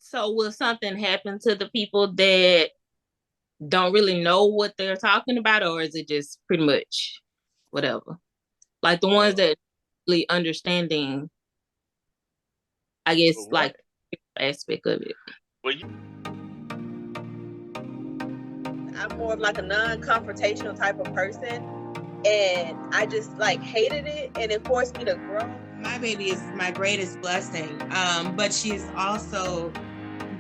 So will something happen to the people that don't really know what they're talking about, or is it just pretty much whatever? Like the ones Uh, that really understanding, I guess, but one, like aspect of it. well, you, I'm more of like a non-confrontational type of person, and I just like hated it, and it forced me to grow. My baby is my greatest blessing, but she's also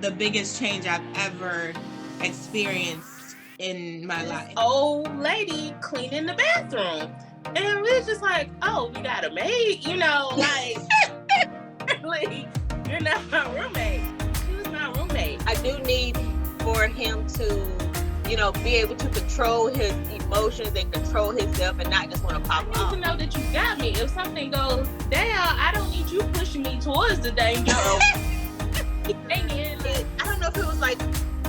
the biggest change I've ever experienced in my This life. old lady cleaning the bathroom, and we're just like, "Oh, you got a maid?" Like, you're not my roommate. She was my roommate. I do need for him to, be able to control his emotions and control himself and not just want to pop I off. need to know that you got me. If something goes down, I don't need you pushing me towards the danger. I don't know if it was like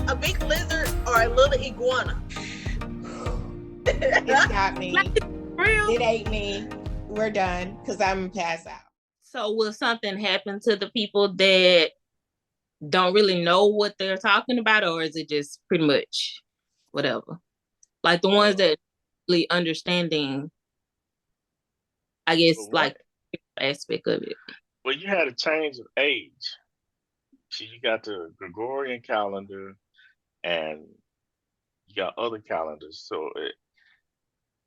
a big lizard or a little iguana. It got me. Real. It ate me. We're done because I'm passed out. So will something happen to the people that don't really know what they're talking about, or is it just pretty much whatever? Like the ones uh, that really understanding, I guess, but one, like aspect of it. well, you had a change of age. See, you got the Gregorian calendar, and you got other calendars. So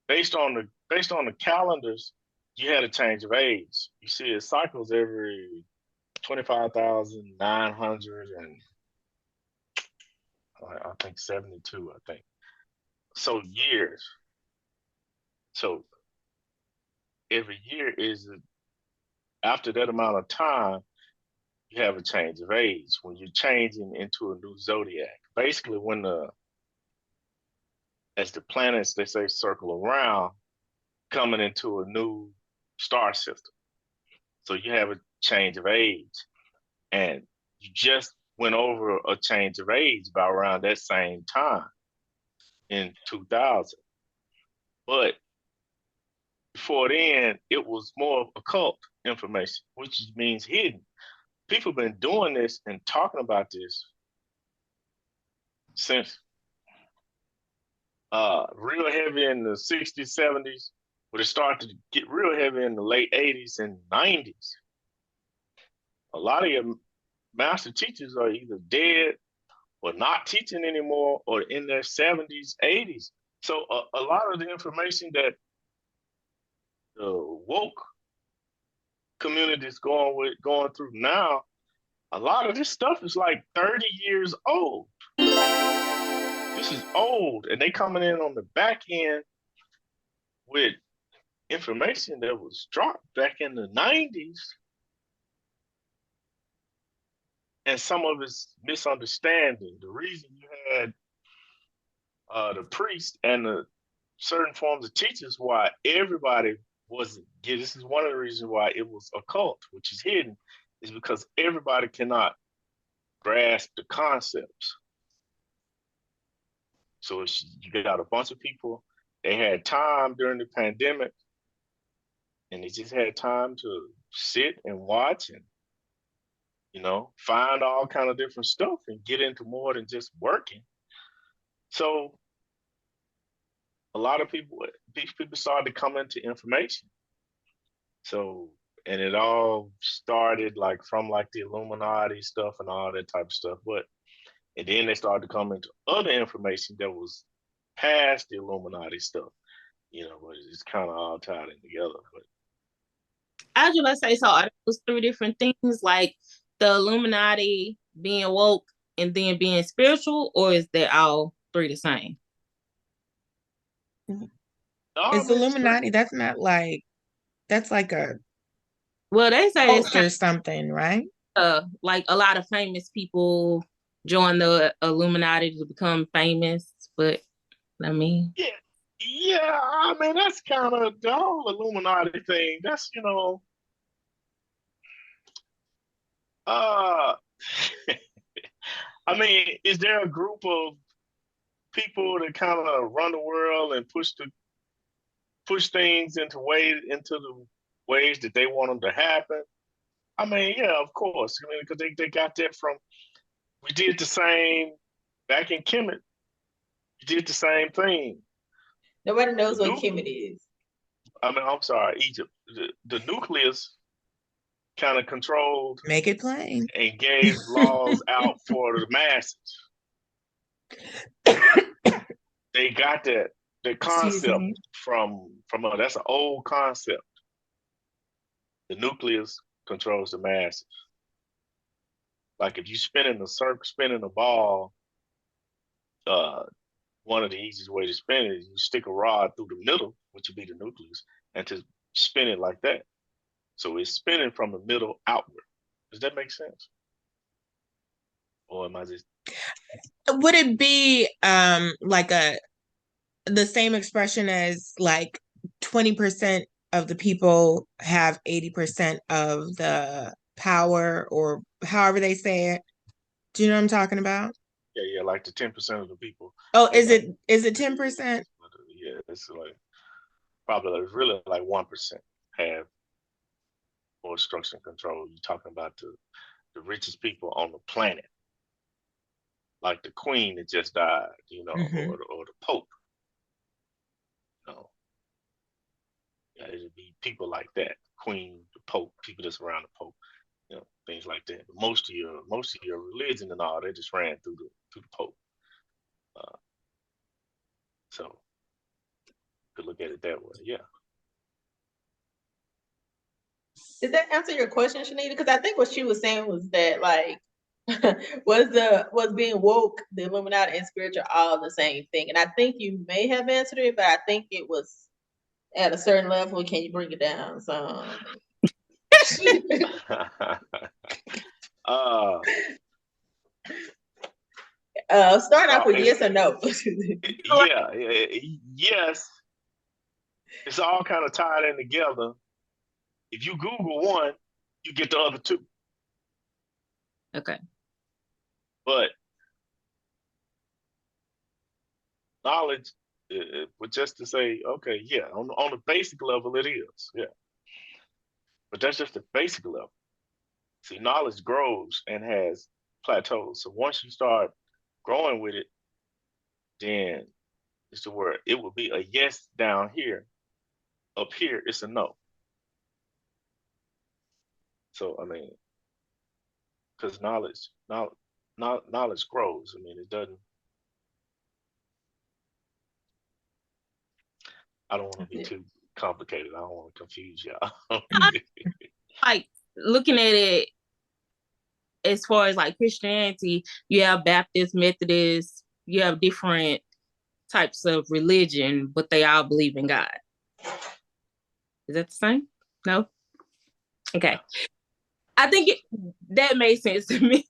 based on the calendars, you had a change of age. You see, it cycles every 25,900 and I think 72. I think so years. So every year is after that amount of time, you have a change of age when you're changing into a new zodiac. Basically, when the as the planets they say circle around, coming into a new star system. So you have a change of age, and you just went over a change of age by around that same time in 2000. But before then, it was more of occult information, which means hidden. People have been doing this and talking about this since real heavy in the 60s, 70s, but it started to get real heavy in the late 80s and 90s. A lot of your master teachers are either dead or not teaching anymore or in their 70s, 80s. So a lot of the information that the woke community is going through now, a lot of this stuff is like 30 years old. This is old, and they coming in on the back end with information that was dropped back in the 90s, and some of it's misunderstanding. The reason you had the priest and the certain forms of teachers why everybody wasn't yeah, this is one of the reasons why it was occult, which is hidden, is because everybody cannot grasp the concepts. So you got a bunch of people, they had time during the pandemic and they just had time to sit and watch and find all kind of different stuff and get into more than just working. So a lot of people these people started to come into information. So and it all started like from like the Illuminati stuff and all that type of stuff. But and then they started to come into other information that was past the Illuminati stuff. But it's kind of all tied in together. But I was just say so. Are those three different things, like the Illuminati being woke and then being spiritual, or is they all three the same? It's it's three. Illuminati. That's like a Well, they say it's cult kind or something, right? of like a lot of famous people join the Illuminati to become famous, but I mean, Yeah, yeah. I mean, that's kind of the whole Illuminati thing. That's uh, I mean, is there a group of people that kind of run the world and push things into the ways that they want them to happen? I mean, yeah, of course. I mean, because they got that from We did the same back in Kemet. We did the same thing. Nobody knows The what nu- Kemet is. I'm sorry, Egypt. The nucleus kind of controlled Make it plain. and gave laws out for the masses. They got that Excuse concept me. from that's an old concept. The nucleus controls the masses. Like if you spinning a ball, one of the easiest way to spin it is you stick a rod through the middle, which would be the nucleus, and to spin it like that. So it's spinning from the middle outward. Does that make sense? Or am I just Would it be like the same expression as like 20% of the people have 80% of the power, or however they say it? Do you know what I'm talking about? yeah, like the 10% of the people Oh, they got is it 10%? yeah, it's like probably like really like 1% have more structure and control. You're talking about the richest people on the planet, like the queen that just died, Mm-hmm. or the pope. You know, yeah, it'd be people like that, queen, the pope, people that's around the pope, things like that. But most of your religion and all, they just ran through the pope. Uh, so you could look at it that way. Yeah. Did that answer your question, Shanita? Because I think what she was saying was that like was being woke, the Illuminati, and spiritual all the same thing. And I think you may have answered it, but I think it was at a certain level. Can you bring it down some? uh, Start off no, with yes or no. yes. It's all kind of tied in together. If you Google one, you get the other two. Okay. But knowledge, but just to say, okay, yeah, on the basic level, it is, yeah. But that's just the basic level. See, knowledge grows and has plateaus. So once you start growing with it, then it's the word. It will be a yes down here. Up here, it's a no. So I mean, because knowledge grows. I mean, it doesn't. I don't want to be too complicated. I don't want to confuse y'all. Like looking at it as far as like Christianity, you have Baptist, Methodist, you have different types of religion, but they all believe in God. Is that the same? No? Okay. I think that made sense to me.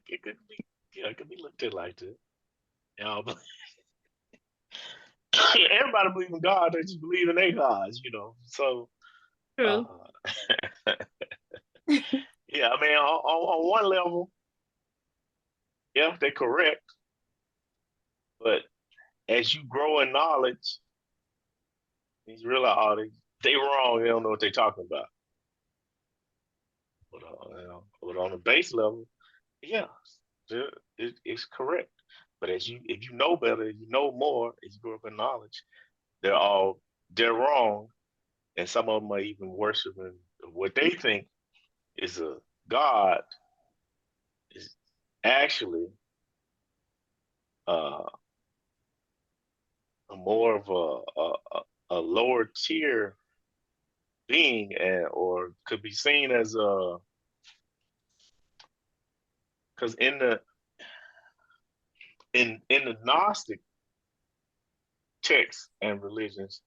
It could be. Yeah, it could be looked at like that. But everybody believe in God. They just believe in their gods. So, uh, True. yeah, I mean, on one level, yeah, they're correct. But as you grow in knowledge, you realize, they wrong. They don't know what they're talking about. But on the base level, yeah, it's correct. But if you know better, you know more, as you grow up in knowledge, they're wrong, and some of them are even worshiping what they think is a god is actually uh, a more of a lower tier being, or could be seen as a because in the Gnostic texts and religions,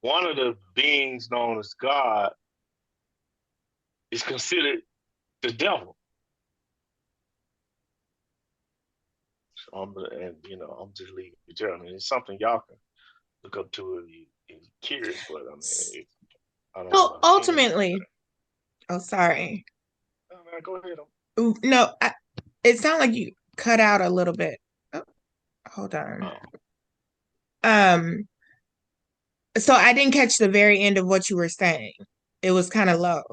one of the beings known as God is considered the devil. So I'm just leaving it there. I mean, it's something y'all can look up to if you're curious, but I mean, I don't So have my opinion. ultimately, oh, sorry. No, man, go ahead. No, it sounded like you cut out a little bit. Oh, hold on. Oh. So I didn't catch the very end of what you were saying. It was kind of low.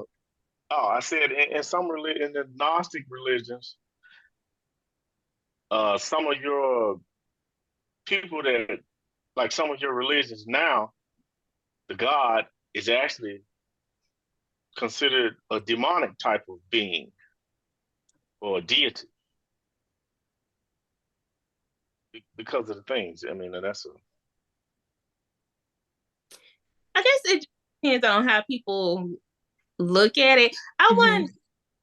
Oh, I said in some in the Gnostic religions, some of your people that like some of your religions now, the God is actually considered a demonic type of being or a deity because of the things. I mean, that's a I guess it depends on how people look at it. I Mhm. wouldn't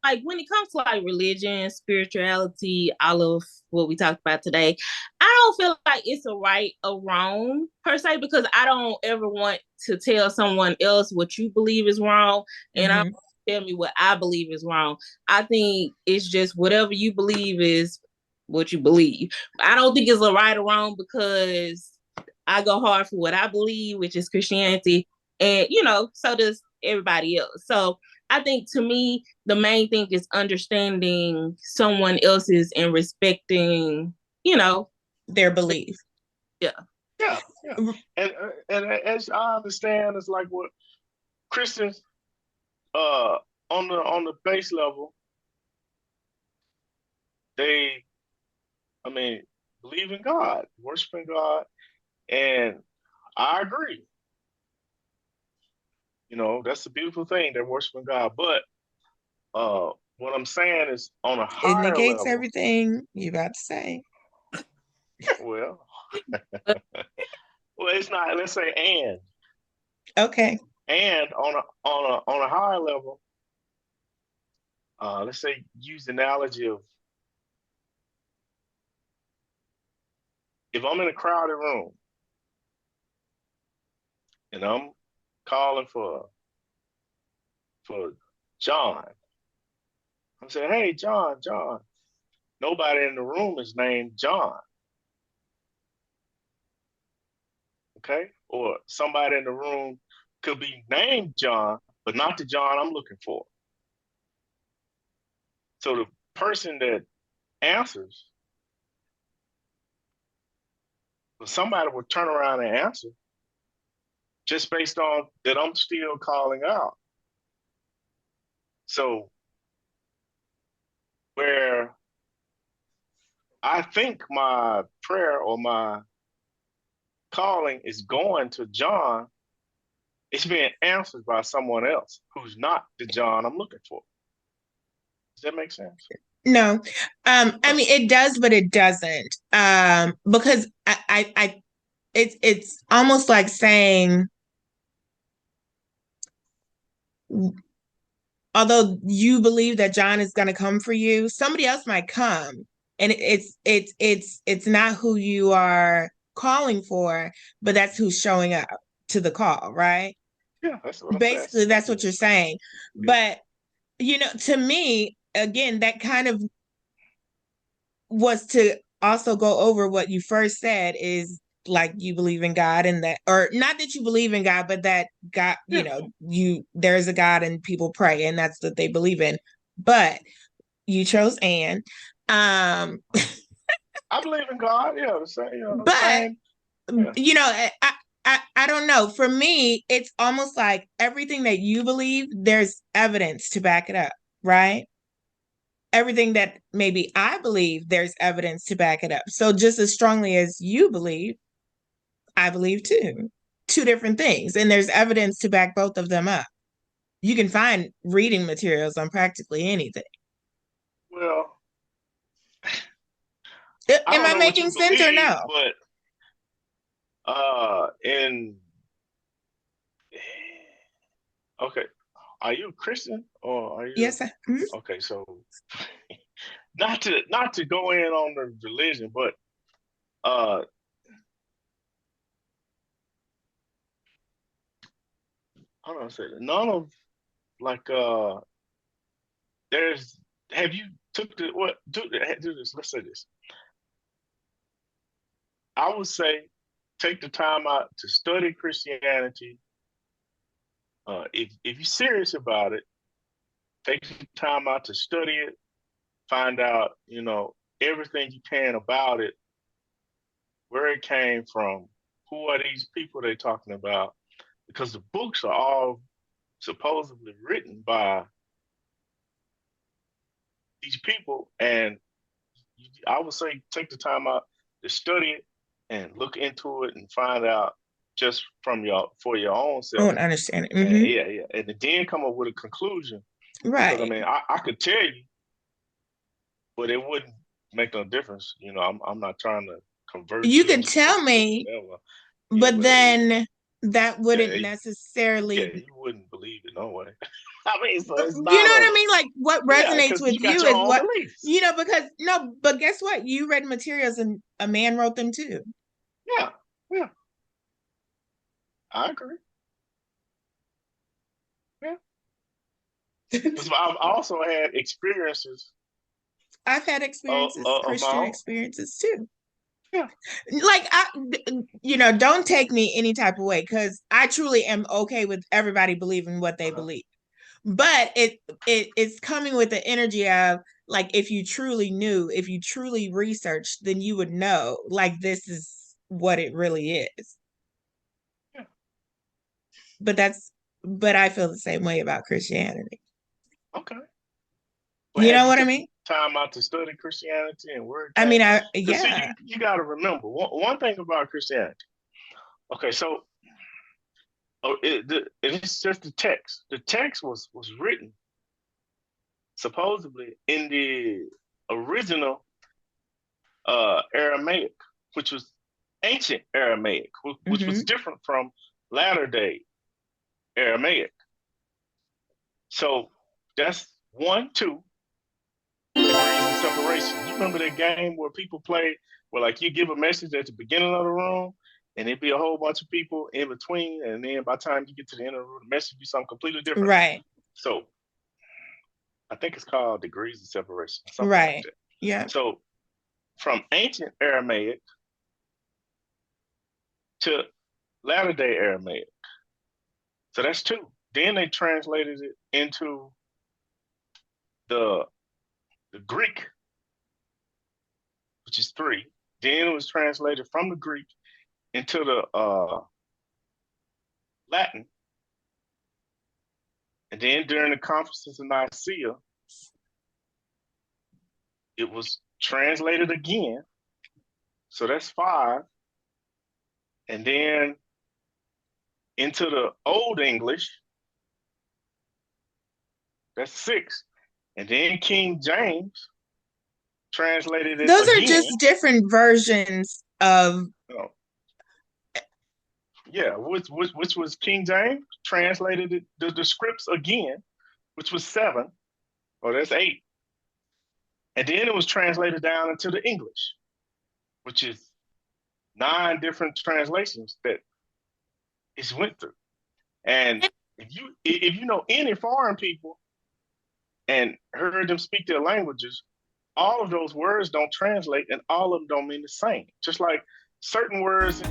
like when it comes to like religion, spirituality, all of what we talked about today. I don't feel like it's a right or wrong per se because I don't ever want to tell someone else what you believe is wrong, and I don't Mhm. tell me what I believe is wrong. I think it's just whatever you believe is what you believe. I don't think it's a right or wrong because I go hard for what I believe, which is Christianity, and so does everybody else. So I think to me, the main thing is understanding someone else's and respecting, you know, Their belief. yeah. yeah, yeah. And as I understand, it's like what Christians on the base level, they I mean believe in God, worshiping God, and I agree. You know, that's a beautiful thing. They're worshiping God, but what I'm saying is on a It higher negates level. everything you about to say. Well, well, it's not. Let's say Okay. and on a higher level. Let's say use the analogy of if I'm in a crowded room and I'm calling for John. I'm saying, hey, John, John. Nobody in the room is named John. Okay, or somebody in the room could be named John, but not the John I'm looking for. So the person that answers, somebody will turn around and answer just based on that I'm still calling out. So where I think my prayer or my calling is going to John, it's being answered by someone else who's not the John I'm looking for. Does that make sense? No. I Oh, mean it does, but it doesn't. Because it's almost like saying, although you believe that John is going to come for you, somebody else might come, and it's not who you are calling for, but that's who's showing up to the call, right? yeah, that's what I'm saying. Basically, that's Yeah, what you're saying. yeah. But to me, again, that kind of was to also go over what you first said is like you believe in God and that, or not that you believe in God, but that God, Yeah. there's a God and people pray and that's what they believe in. But you chose Anne. Um, I believe in God. Yeah, the same. The but same. Yeah. I don't know. For me, it's almost like everything that you believe, there's evidence to back it up, right? Everything that maybe I believe, there's evidence to back it up. So just as strongly as you believe, I believe too. Two different things. And there's evidence to back both of them up. You can find reading materials on practically anything. Well, I Am don't I know what you making sense or believe, no? but in okay, are you a Christian or are you Yes. Mhm. okay? So not to go in on the religion, but uh, I don't know, say none of like there's have you took the what do this? Let's say this. I would say take the time out to study Christianity. If you're serious about it, take the time out to study it, find out, everything you can about it, where it came from, who are these people they're talking about, because the books are all supposedly written by these people, and I would say take the time out to study it and look into it and find out just from for your own I self. don't understand it. And yeah, and then come up with a conclusion. Because I Right. mean, I could tell you, but it wouldn't make no difference. You know, I'm not trying to convert You you could to tell me, whatever. but But then that yeah, wouldn't yeah, necessarily, you wouldn't believe it no way. I mean, so it's you know not what I a mean? Like what yeah, resonates because with you got you your is own what, beliefs. because no, but guess what? You read materials and a man wrote them too. Yeah, yeah, I agree. Yeah, because I've also had experiences I've had experiences, of my Christian own. experiences too. Yeah, Like don't take me any type of way, because I truly am okay with everybody believing what they believe. But it's coming with the energy of, like, if you truly knew, if you truly researched, then you would know, like, this is what it really is. yeah. But I feel the same way about Christianity. Okay. But You have know you what I taken mean? time out to study Christianity and where it I came? mean, Because see, yeah. you got to remember one thing about Christianity. Okay, so it's just the text. The text was written supposedly in the original Aramaic, which was ancient Aramaic, which was Mm-hmm. different from latter day Aramaic. So that's one, two degrees of separation. You remember that game where people play where like you give a message at the beginning of the room and it'd be a whole bunch of people in between, and then by the time you get to the end of the room, the message be something completely different. Right. So I think it's called degrees of separation, something like Right. that. Yeah. So from ancient Aramaic to latter day Aramaic. So that's two. Then they translated it into the Greek, which is three. Then it was translated from the Greek into the Latin. And then during the conferences of Nicaea, it was translated again. So that's five. And then into the Old English, that's six. And then King James translated it Those are again. just different versions of. Oh, yeah, which was King James translated it, the scripts again, which was seven. Oh, that's eight. And then it was translated down into the English, which is nine different translations that it's went through. And if you know any foreign people and heard them speak their languages, all of those words don't translate and all of them don't mean the same. Just like certain words